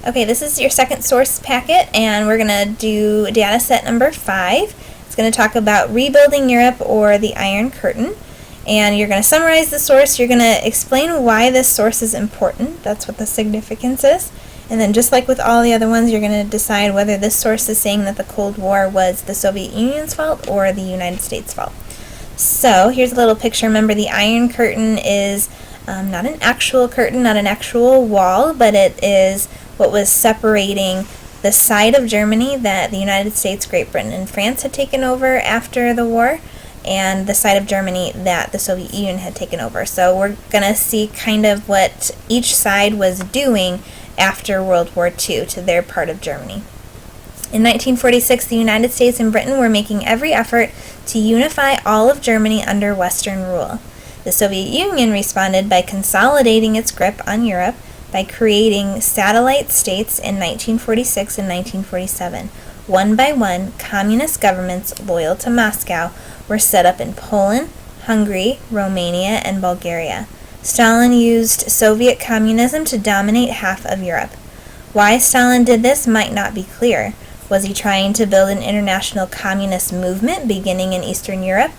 Okay, this is your second source packet, and we're going to do data set number 5. It's going to talk about rebuilding Europe or the Iron Curtain. And you're going to summarize the source. You're going to explain why this source is important. That's what the significance is. And then just like with all the other ones, you're going to decide whether this source is saying that the Cold War was the Soviet Union's fault or the United States' fault. So here's a little picture. Remember, the Iron Curtain is not an actual curtain, not an actual wall, but it is what was separating the side of Germany that the United States, Great Britain, and France had taken over after the war, and the side of Germany that the Soviet Union had taken over. So we're going to see kind of what each side was doing after World War II to their part of Germany. In 1946, the United States and Britain were making every effort to unify all of Germany under Western rule. The Soviet Union responded by consolidating its grip on Europe by creating satellite states in 1946 and 1947. One by one, communist governments loyal to Moscow were set up in Poland, Hungary, Romania, and Bulgaria. Stalin used Soviet communism to dominate half of Europe. Why Stalin did this might not be clear. Was he trying to build an international communist movement beginning in Eastern Europe?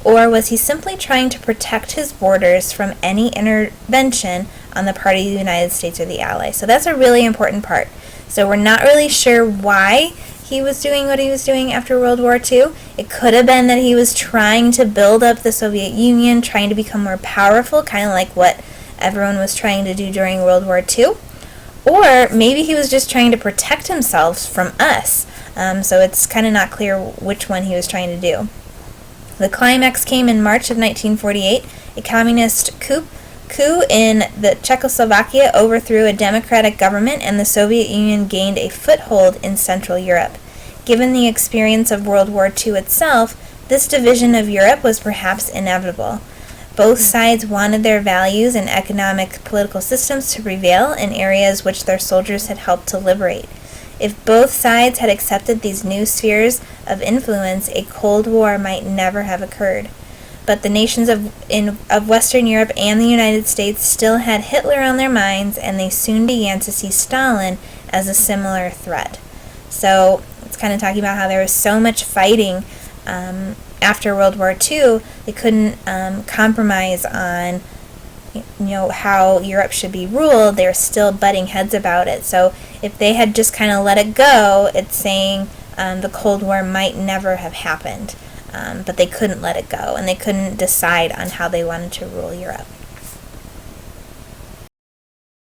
Or was he simply trying to protect his borders from any intervention on the part of the United States or the Allies? So that's a really important part. So we're not really sure why he was doing what he was doing after World War II. It could have been that he was trying to build up the Soviet Union, trying to become more powerful, kind of like what everyone was trying to do during World War II. Or maybe he was just trying to protect himself from us. So it's kind of not clear which one he was trying to do. The climax came in March of 1948. A communist coup in the Czechoslovakia overthrew a democratic government, and the Soviet Union gained a foothold in Central Europe. Given the experience of World War II itself, this division of Europe was perhaps inevitable. Both sides wanted their values and economic political systems to prevail in areas which their soldiers had helped to liberate. If both sides had accepted these new spheres of influence, a Cold War might never have occurred. But the nations of Western Europe and the United States still had Hitler on their minds, and they soon began to see Stalin as a similar threat. So it's kind of talking about how there was so much fighting after World War II, they couldn't compromise on how Europe should be ruled. They were still butting heads about it. So if they had just kind of let it go, it's saying the Cold War might never have happened. But they couldn't let it go, and they couldn't decide on how they wanted to rule Europe.